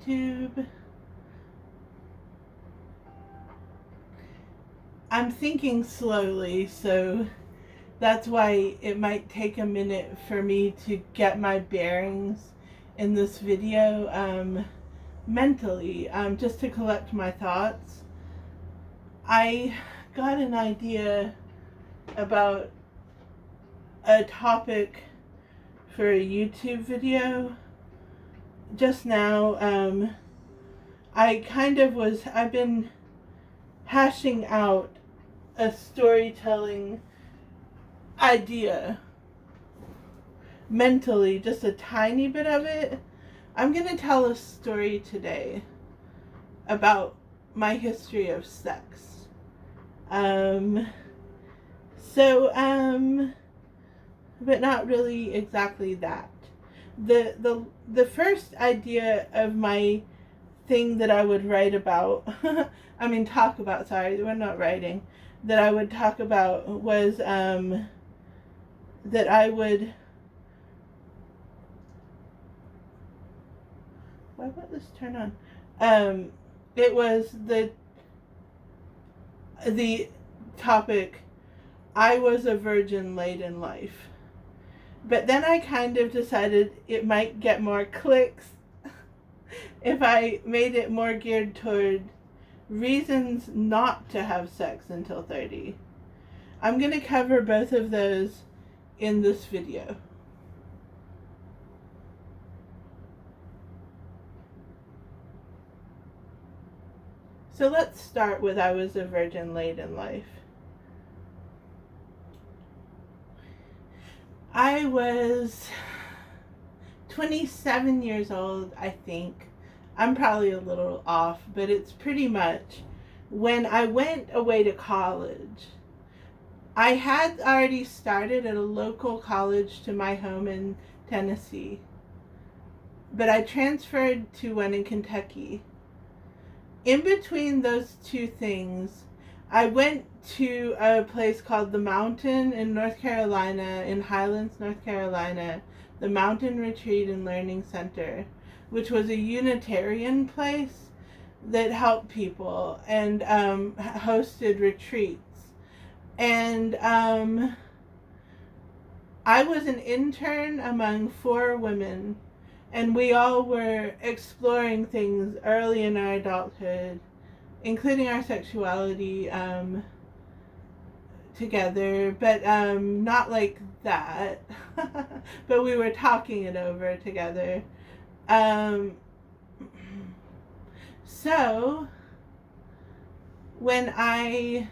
YouTube. I'm thinking slowly, so that's why it might take a minute for me to get my bearings in this video mentally, just to collect my thoughts. I got an idea about a topic for a YouTube video just now. I've been hashing out a storytelling idea mentally, just a tiny bit of it. I'm going to tell a story today about my history of sex. But not really exactly that. The first idea of my thing that I would write about, talk about, sorry, we're not writing, that I would talk about was that I would, why won't this turn on? It was the topic, I was a virgin late in life. But then I kind of decided it might get more clicks if I made it more geared toward reasons not to have sex until 30. I'm going to cover both of those in this video. So let's start with I was a virgin late in life. I was 27 years old, I think. I'm probably a little off, but it's pretty much when I went away to college. I had already started at a local college to my home in Tennessee, but I transferred to one in Kentucky. In between those two things, I went to a place called The Mountain in North Carolina, in Highlands, North Carolina, the Mountain Retreat and Learning Center, which was a Unitarian place that helped people and hosted retreats. And I was an intern among 4 women, and we all were exploring things early in our adulthood, including our sexuality together, but not like that. But we were talking it over together. So when I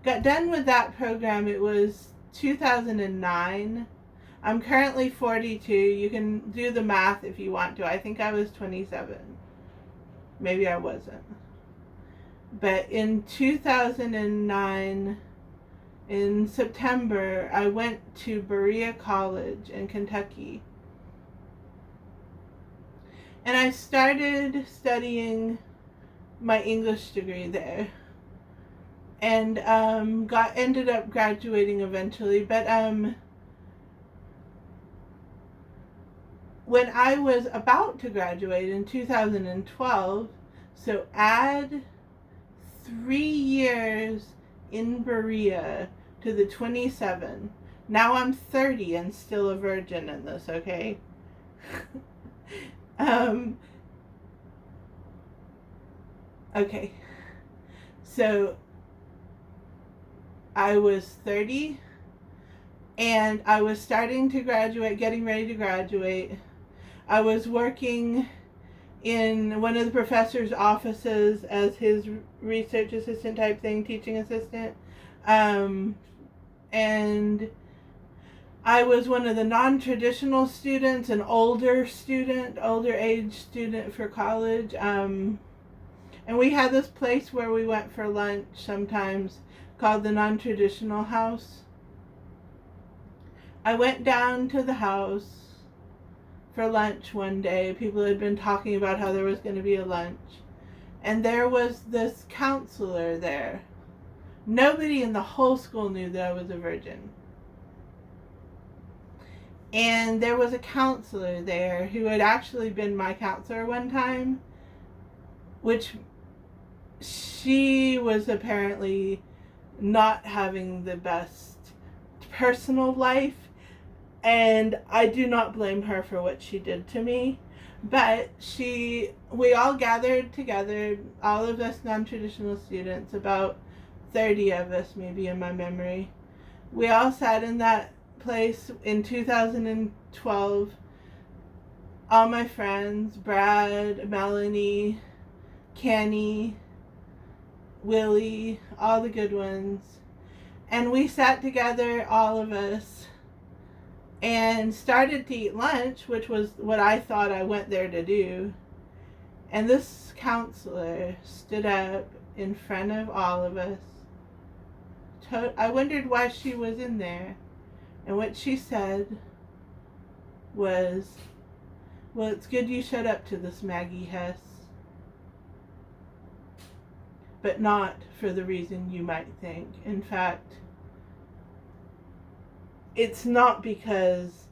got done with that program, it was 2009. I'm currently 42. You can do the math if you want to. I think I was 27. Maybe I wasn't. But in 2009, in September, I went to Berea College in Kentucky. And I started studying my English degree there. And ended up graduating eventually. But when I was about to graduate in 2012, so add 3 years in Berea to the 27. Now I'm 30 and still a virgin in this, okay? Okay. So I was 30 and I was starting to graduate, getting ready to graduate. I was working in one of the professor's offices as his research assistant type thing, teaching assistant. And I was one of the non-traditional students, an older age student for college. And we had this place where we went for lunch sometimes called the Non-Traditional House. I went down to the house for lunch one day. People had been talking about how there was going to be a lunch. And there was this counselor there. Nobody in the whole school knew that I was a virgin. And there was a counselor there who had actually been my counselor one time, which she was apparently not having the best personal life, and I do not blame her for what she did to me. But we all gathered together, all of us non-traditional students, about 30 of us maybe in my memory. We all sat in that place in 2012. All my friends, Brad, Melanie, Kenny, Willie, all the good ones. And we sat together, all of us, and started to eat lunch, which was what I thought I went there to do. And this counselor stood up in front of all of us. I wondered why she was in there. And what she said was, well, it's good you showed up to this, Maggie Hess. But not for the reason you might think. In fact, it's not because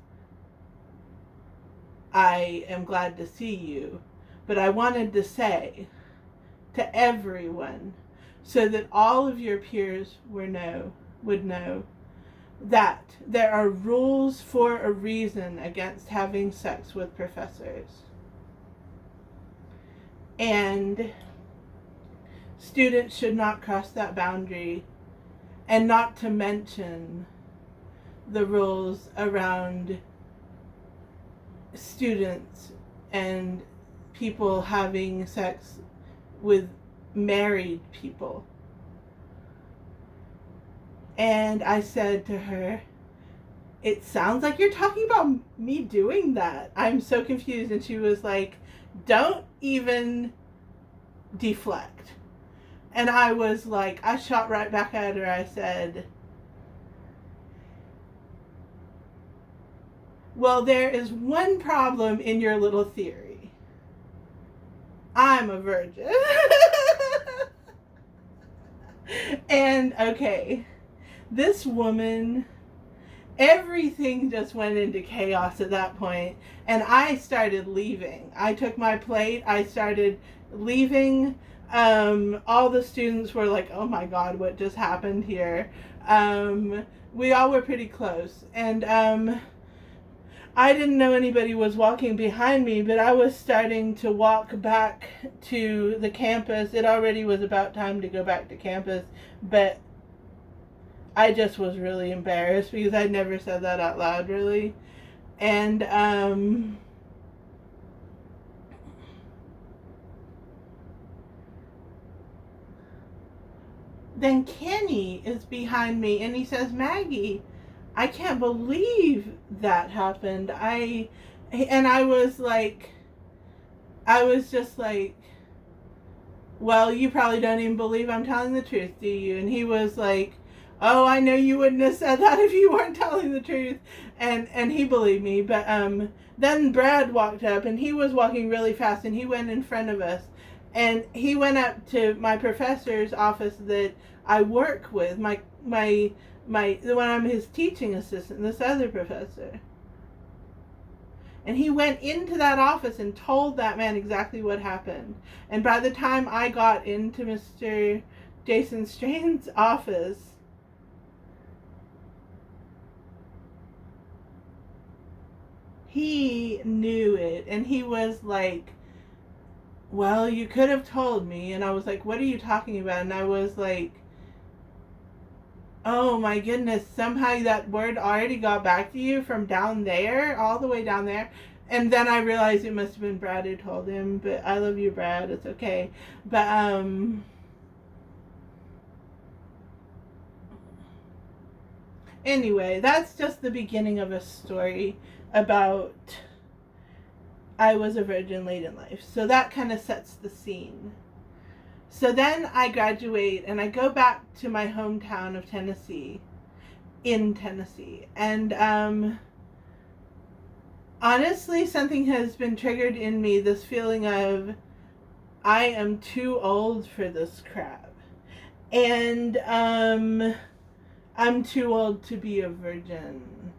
I am glad to see you, but I wanted to say to everyone, so that all of your peers would know that there are rules for a reason against having sex with professors. And students should not cross that boundary, and not to mention the rules around students and people having sex with married people. And I said to her, it sounds like you're talking about me doing that. I'm so confused. And she was like, don't even deflect. And I was like, I shot right back at her. I said, well, there is one problem in your little theory. I'm a virgin. And okay, this woman, everything just went into chaos at that point, and I started leaving. I took my plate, I started leaving. All the students were like, oh my God, what just happened here? We all were pretty close, and I didn't know anybody was walking behind me, but I was starting to walk back to the campus. It already was about time to go back to campus, but I just was really embarrassed because I'd never said that out loud, really. And then Kenny is behind me, and he says, Maggie, I can't believe that happened. I was just like, well, you probably don't even believe I'm telling the truth, do you? And he was like, oh, I know you wouldn't have said that if you weren't telling the truth. And he believed me. But then Brad walked up, and he was walking really fast, and he went in front of us. And he went up to my professor's office that I work with, when I'm his teaching assistant, this other professor. And he went into that office and told that man exactly what happened. And by the time I got into Mr. Jason Strain's office, he knew it. And he was like, well, you could have told me. And I was like, what are you talking about? And I was like, oh my goodness, somehow that word already got back to you from down there, all the way down there. And then I realized it must have been Brad who told him, but I love you, Brad, it's okay. But anyway, that's just the beginning of a story about I was a virgin late in life. So that kind of sets the scene. So then I graduate and I go back to my hometown of Tennessee, in Tennessee. And honestly, something has been triggered in me, this feeling of I am too old for this crap. And I'm too old to be a virgin.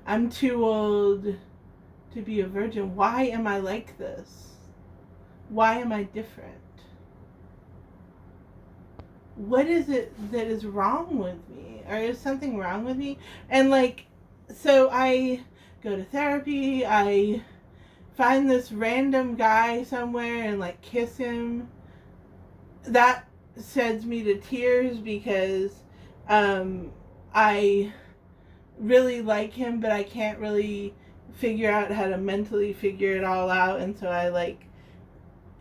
I'm too old to be a virgin. Why am I like this? Why am I different? What is it that is wrong with me? Or is something wrong with me? And like, so I go to therapy, I find this random guy somewhere and like kiss him. That sends me to tears because I really like him, but I can't really figure out how to mentally figure it all out, and so I like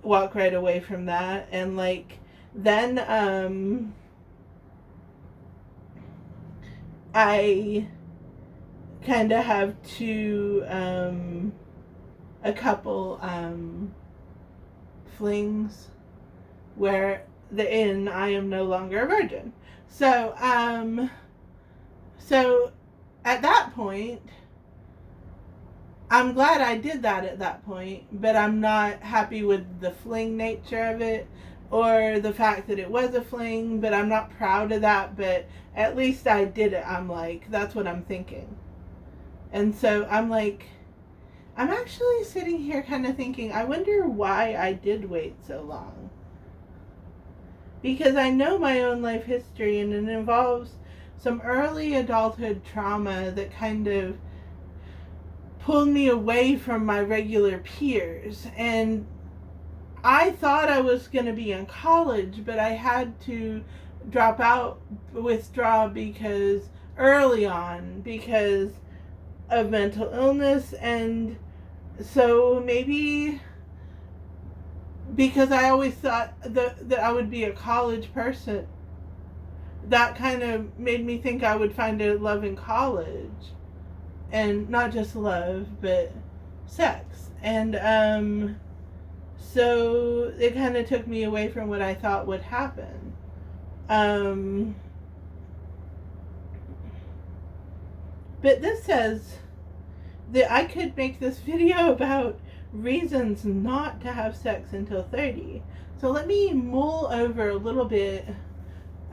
walk right away from that. And like then I kind of have a couple flings where I am no longer a virgin. So at that point, I'm glad I did that at that point, but I'm not happy with the fling nature of it or the fact that it was a fling, but I'm not proud of that, but at least I did it. I'm like, that's what I'm thinking. And so I'm like, I'm actually sitting here kind of thinking, I wonder why I did wait so long. Because I know my own life history, and it involves some early adulthood trauma that kind of pulled me away from my regular peers. And I thought I was going to be in college, but I had to withdraw because early on because of mental illness. And so maybe because I always thought that I would be a college person, that kind of made me think I would find a love in college. And not just love, but sex. And so it kind of took me away from what I thought would happen. But this says that I could make this video about reasons not to have sex until 30. So let me mull over a little bit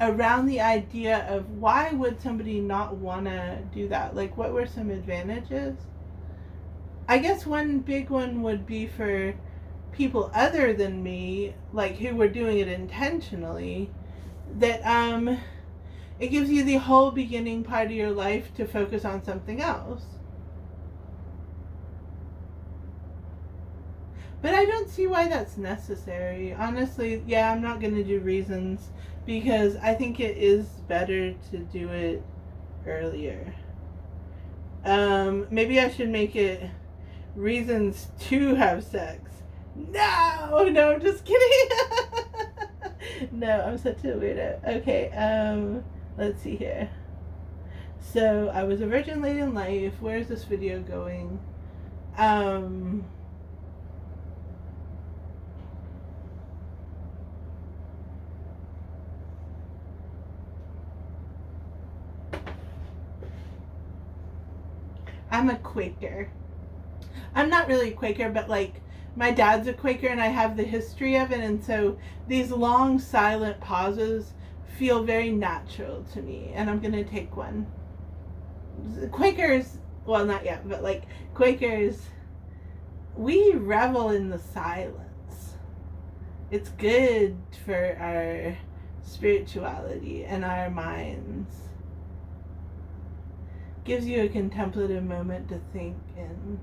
around the idea of why would somebody not want to do that? Like, what were some advantages? I guess one big one would be for people other than me, like who were doing it intentionally, that it gives you the whole beginning part of your life to focus on something else. But I don't see why that's necessary. Honestly, yeah, I'm not going to do reasons because I think it is better to do it earlier. Maybe I should make it reasons to have sex. No, I'm just kidding. No, I'm such a weirdo. Okay, let's see here. So, I was a virgin late in life. Where's this video going? I'm a Quaker. I'm not really a Quaker, but like my dad's a Quaker and I have the history of it, and so these long silent pauses feel very natural to me, and I'm gonna take one. Quakers, well, not yet, but like Quakers, we revel in the silence. It's good for our spirituality and our minds. Gives you a contemplative moment to think in.